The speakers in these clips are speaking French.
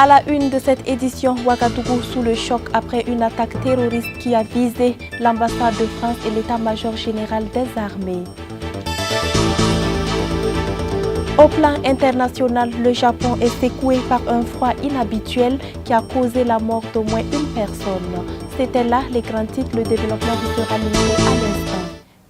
À la une de cette édition, Ouagadougou sous le choc après une attaque terroriste qui a visé l'ambassade de France et l'état-major général des armées. Au plan international, le Japon est secoué par un froid inhabituel qui a causé la mort d'au moins une personne. C'était là les grands titres, le développement qui sera livré à l'instant.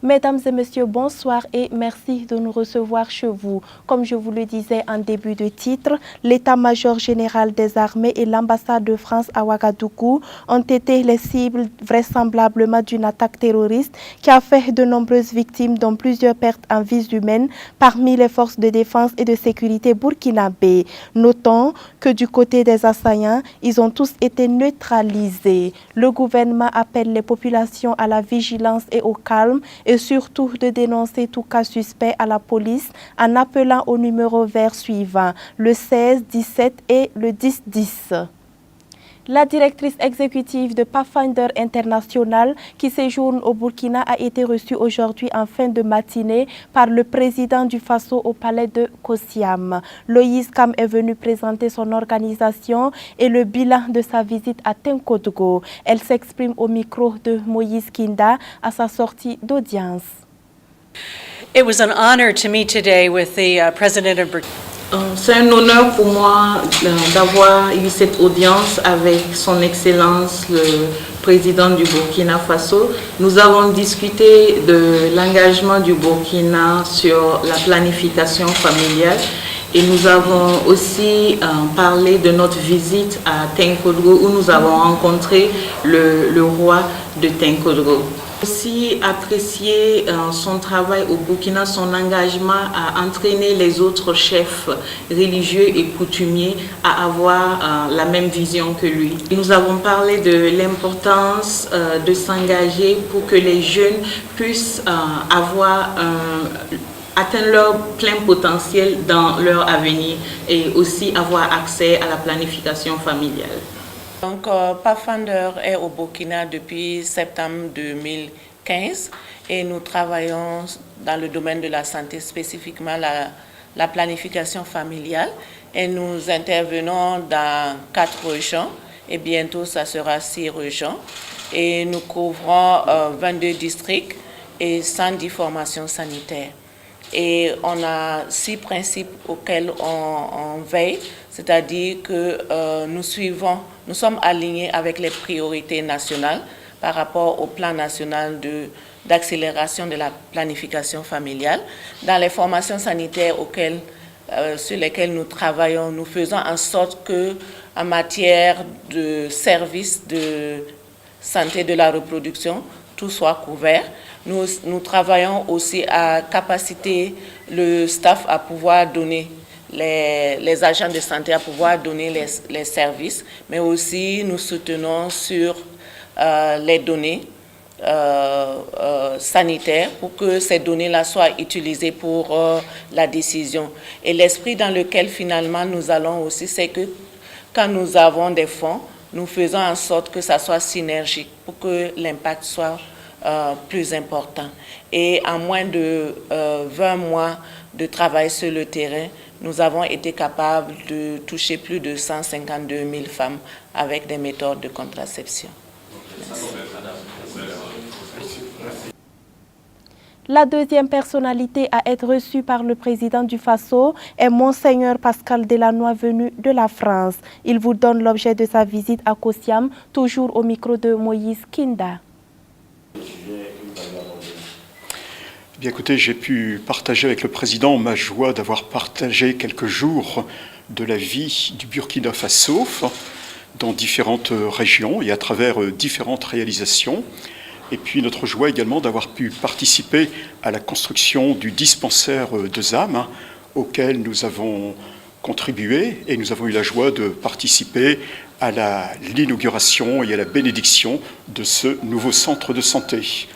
Mesdames et messieurs, bonsoir et merci de nous recevoir chez vous. Comme je vous le disais en début de titre, l'état-major général des armées et l'ambassade de France à Ouagadougou ont été les cibles vraisemblablement d'une attaque terroriste qui a fait de nombreuses victimes, dont plusieurs pertes en vies humaines parmi les forces de défense et de sécurité burkinabées. Notons que du côté des assaillants, ils ont tous été neutralisés. Le gouvernement appelle les populations à la vigilance et au calme et surtout de dénoncer tout cas suspect à la police en appelant au numéro vert suivant, le 16 17 et le 10 10. La directrice exécutive de Pathfinder International qui séjourne au Burkina a été reçue aujourd'hui en fin de matinée par le président du Faso au palais de Kosiam. Loïs Kam est venu présenter son organisation et le bilan de sa visite à Tenkodgo. Elle s'exprime au micro de Moïse Kinda à sa sortie d'audience. It was an honor to meet today with the President of Burkina. C'est un honneur pour moi d'avoir eu cette audience avec son Excellence le président du Burkina Faso. Nous avons discuté de l'engagement du Burkina sur la planification familiale et nous avons aussi parlé de notre visite à Tenkodgo où nous avons rencontré le roi de Tenkodgo. Aussi apprécié son travail au Burkina, son engagement à entraîner les autres chefs religieux et coutumiers à avoir la même vision que lui. Nous avons parlé de l'importance de s'engager pour que les jeunes puissent atteindre leur plein potentiel dans leur avenir et aussi avoir accès à la planification familiale. Donc, Pathfinder est au Burkina depuis septembre 2015 et nous travaillons dans le domaine de la santé, spécifiquement la planification familiale. Et nous intervenons dans 4 régions et bientôt ça sera 6 régions. Et nous couvrons 22 districts et 110 formations sanitaires. Et on a 6 principes auxquels on veille, c'est-à-dire que nous sommes alignés avec les priorités nationales par rapport au plan national d'accélération de la planification familiale. Dans les formations sanitaires sur lesquelles nous travaillons, nous faisons en sorte que, en matière de services de santé de la reproduction, tout soit couvert. Nous travaillons aussi à capaciter le staff à pouvoir donner, les agents de santé à pouvoir donner les services, mais aussi nous soutenons sur les données sanitaires pour que ces données-là soient utilisées pour la décision. Et l'esprit dans lequel finalement nous allons aussi, c'est que quand nous avons des fonds, nous faisons en sorte que ça soit synergique pour que l'impact soit plus important. Et en moins de 20 mois de travail sur le terrain, nous avons été capables de toucher plus de 152 000 femmes avec des méthodes de contraception. Merci. La deuxième personnalité à être reçue par le président du Faso est Monseigneur Pascal Delanoë venu de la France. Il vous donne l'objet de sa visite à Kosiam, toujours au micro de Moïse Kinda. Bien écoutez, j'ai pu partager avec le président ma joie d'avoir partagé quelques jours de la vie du Burkina Faso dans différentes régions et à travers différentes réalisations. Et puis notre joie également d'avoir pu participer à la construction du dispensaire de ZAM auquel nous avons contribué et nous avons eu la joie de participer à l'inauguration et à la bénédiction de ce nouveau centre de santé.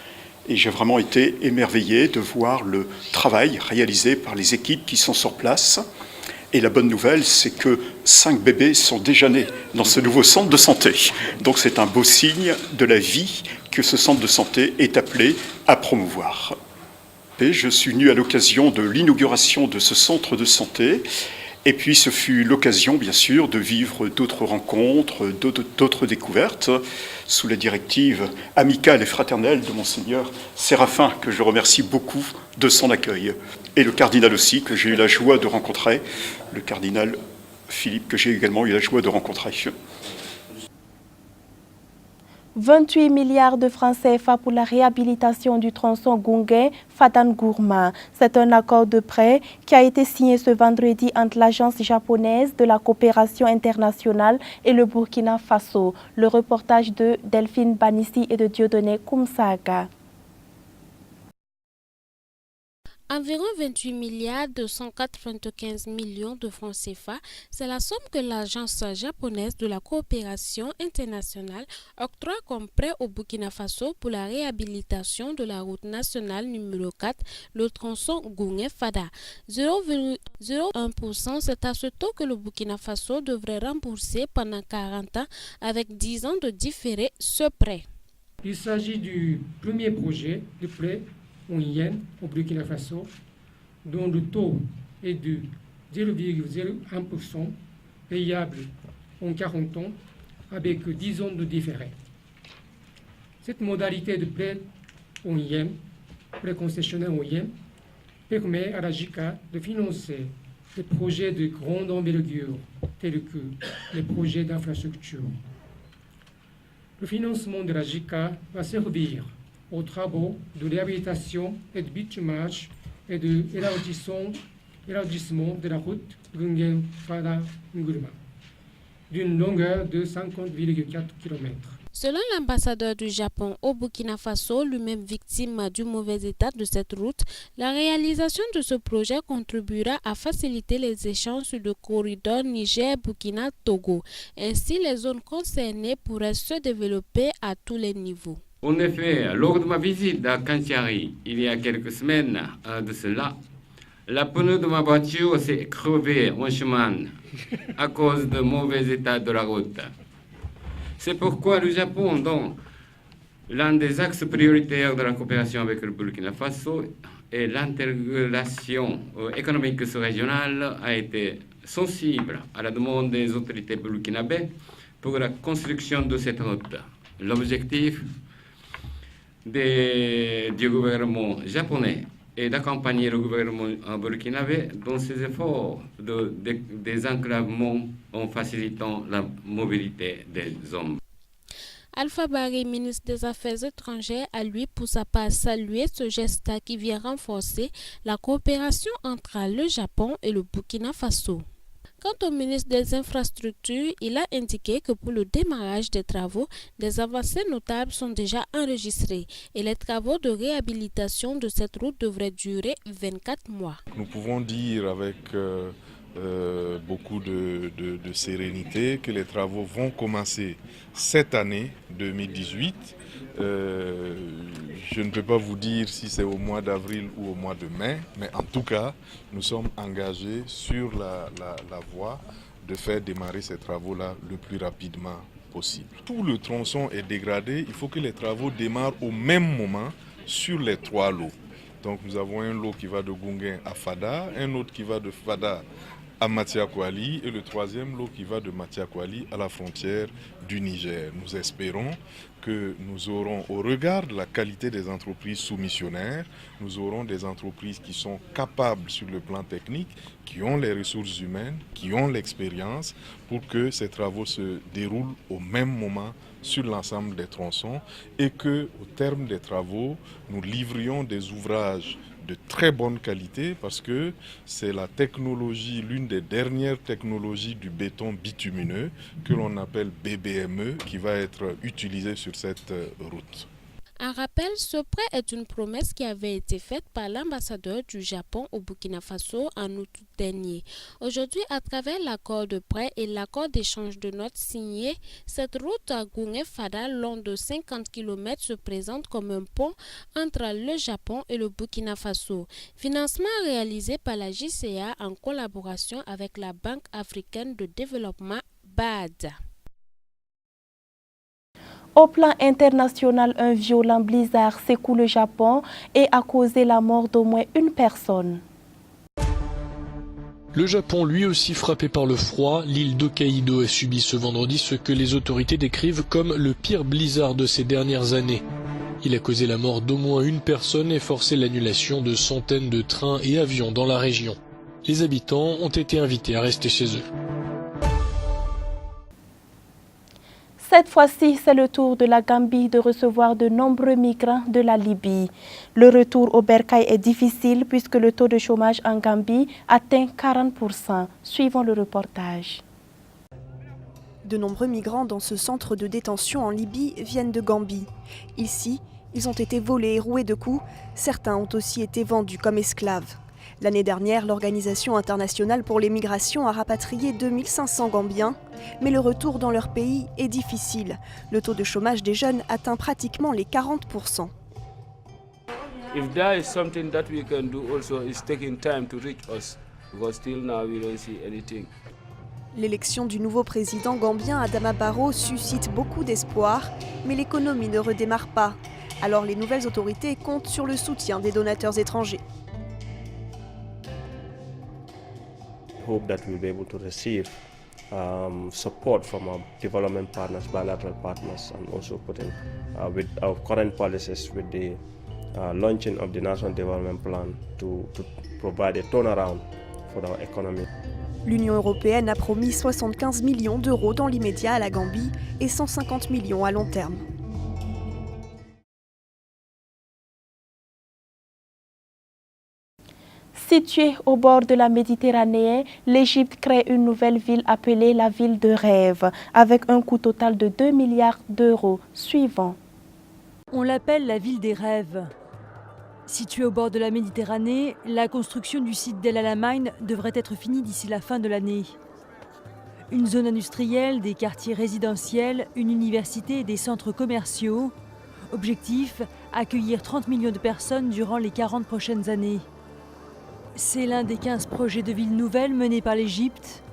Et j'ai vraiment été émerveillé de voir le travail réalisé par les équipes qui sont sur place. Et la bonne nouvelle, c'est que 5 bébés sont déjà nés dans ce nouveau centre de santé. Donc c'est un beau signe de la vie que ce centre de santé est appelé à promouvoir. Et je suis venu à l'occasion de l'inauguration de ce centre de santé Et puis ce fut l'occasion, bien sûr, de vivre d'autres rencontres, d'autres découvertes, sous la directive amicale et fraternelle de Monseigneur Séraphin, que je remercie beaucoup de son accueil. Et le cardinal aussi, que j'ai eu la joie de rencontrer, le cardinal Philippe, que j'ai également eu la joie de rencontrer. 28 milliards de francs CFA pour la réhabilitation du tronçon Gungain-Fadan-Gourma. C'est un accord de prêt qui a été signé ce vendredi entre l'Agence japonaise de la coopération internationale et le Burkina Faso. Le reportage de Delphine Banissi et de Dieudonné Koumsaga. Environ 28 milliards 295 millions de francs CFA, c'est la somme que l'Agence japonaise de la coopération internationale octroie comme prêt au Burkina Faso pour la réhabilitation de la route nationale numéro 4, le tronçon Gungain-Fada. 0,01%, c'est à ce taux que le Burkina Faso devrait rembourser pendant 40 ans avec 10 ans de différé ce prêt. Il s'agit du premier projet de prêt en yens au Burkina Faso, dont le taux est de 0,01% payable en 40 ans avec 10 ans de différé. Cette modalité de prêt en yens, prêt concessionnaire en yens, permet à la JICA de financer des projets de grande envergure tels que les projets d'infrastructure. Le financement de la JICA va servir aux travaux de réhabilitation et de bitumage et de élargissement de la route Gungain-Fada-Nguruma, d'une longueur de 50,4 km. Selon l'ambassadeur du Japon au Burkina Faso, lui-même victime du mauvais état de cette route, la réalisation de ce projet contribuera à faciliter les échanges sur le corridor Niger-Burkina-Togo. Ainsi, les zones concernées pourraient se développer à tous les niveaux. En effet, lors de ma visite à Kantiari, il y a quelques semaines de cela, la pneu de ma voiture s'est crevée en chemin à cause du mauvais état de la route. C'est pourquoi le Japon, dans l'un des axes prioritaires de la coopération avec le Burkina Faso et l'intégration économique sous-régionale, a été sensible à la demande des autorités burkinabées pour la construction de cette route. L'objectif du gouvernement japonais et d'accompagner le gouvernement burkinabé dans ses efforts de désenclavement en facilitant la mobilité des hommes. Alpha Barry, ministre des Affaires étrangères, a lui pour sa part salué ce geste qui vient renforcer la coopération entre le Japon et le Burkina Faso. Quant au ministre des Infrastructures, il a indiqué que pour le démarrage des travaux, des avancées notables sont déjà enregistrées et les travaux de réhabilitation de cette route devraient durer 24 mois. Nous pouvons dire avec beaucoup de sérénité que les travaux vont commencer cette année 2018. Je ne peux pas vous dire si c'est au mois d'avril ou au mois de mai, mais en tout cas, nous sommes engagés sur la voie de faire démarrer ces travaux-là le plus rapidement possible. Tout le tronçon est dégradé, il faut que les travaux démarrent au même moment sur les 3 lots. Donc nous avons un lot qui va de Gungain à Fada, un autre qui va de Fada à Matiakwali et le 3e lot qui va de Matiakwali à la frontière du Niger. Nous espérons que nous aurons, au regard de la qualité des entreprises soumissionnaires, nous aurons des entreprises qui sont capables sur le plan technique, qui ont les ressources humaines, qui ont l'expérience pour que ces travaux se déroulent au même moment sur l'ensemble des tronçons et que, au terme des travaux, nous livrions des ouvrages de très bonne qualité parce que c'est la technologie, l'une des dernières technologies du béton bitumineux que l'on appelle BBME qui va être utilisée sur cette route. En rappel, ce prêt est une promesse qui avait été faite par l'ambassadeur du Japon au Burkina Faso en août dernier. Aujourd'hui, à travers l'accord de prêt et l'accord d'échange de notes signé, cette route à Gungain-Fada, long de 50 km, se présente comme un pont entre le Japon et le Burkina Faso. Financement réalisé par la JCA en collaboration avec la Banque africaine de développement BAD. Au plan international, un violent blizzard secoue le Japon et a causé la mort d'au moins une personne. Le Japon, lui aussi frappé par le froid, l'île d'Hokkaido a subi ce vendredi ce que les autorités décrivent comme le pire blizzard de ces dernières années. Il a causé la mort d'au moins une personne et forcé l'annulation de centaines de trains et avions dans la région. Les habitants ont été invités à rester chez eux. Cette fois-ci, c'est le tour de la Gambie de recevoir de nombreux migrants de la Libye. Le retour au bercail est difficile puisque le taux de chômage en Gambie atteint 40%. Suivons le reportage. De nombreux migrants dans ce centre de détention en Libye viennent de Gambie. Ici, ils ont été volés et roués de coups. Certains ont aussi été vendus comme esclaves. L'année dernière, l'Organisation internationale pour les migrations a rapatrié 2500 Gambiens, mais le retour dans leur pays est difficile. Le taux de chômage des jeunes atteint pratiquement les 40%. If there is something that we can do also is taking time to reach us, because still now we don't see anything. L'élection du nouveau président gambien Adama Barrow suscite beaucoup d'espoir, mais l'économie ne redémarre pas. Alors les nouvelles autorités comptent sur le soutien des donateurs étrangers. Hope that we'll be able to receive support from our development partners, bilateral partners, and also putting with our current policies with the launching of the National Development Plan to provide a turnaround for our economy. L'Union européenne a promis 75 millions d'euros dans l'immédiat à la Gambie et 150 millions à long terme. Située au bord de la Méditerranée, l'Égypte crée une nouvelle ville appelée la ville de rêve, avec un coût total de 2 milliards d'euros. Suivant. On l'appelle la ville des rêves. Située au bord de la Méditerranée, la construction du site d'El Alamein devrait être finie d'ici la fin de l'année. Une zone industrielle, des quartiers résidentiels, une université et des centres commerciaux. Objectif, accueillir 30 millions de personnes durant les 40 prochaines années. C'est l'un des 15 projets de ville nouvelle menés par l'Égypte.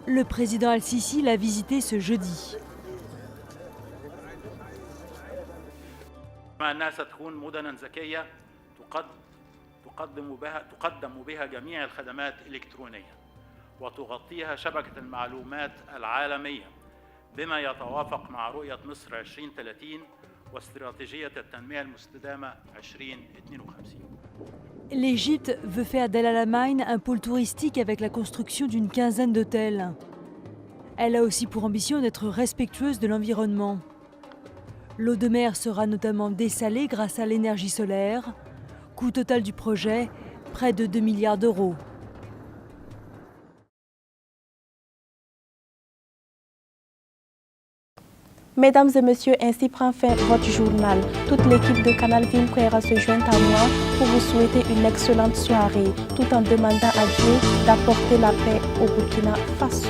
Le président Al-Sisi l'a visité ce jeudi. L'Égypte veut faire d'El Alamein un pôle touristique avec la construction d'une quinzaine d'hôtels. Elle a aussi pour ambition d'être respectueuse de l'environnement. L'eau de mer sera notamment dessalée grâce à l'énergie solaire. Coût total du projet, près de 2 milliards d'euros. Mesdames et messieurs, ainsi prend fin votre journal. Toute l'équipe de Canal Ville se joint à moi pour vous souhaiter une excellente soirée, tout en demandant à Dieu d'apporter la paix au Burkina Faso.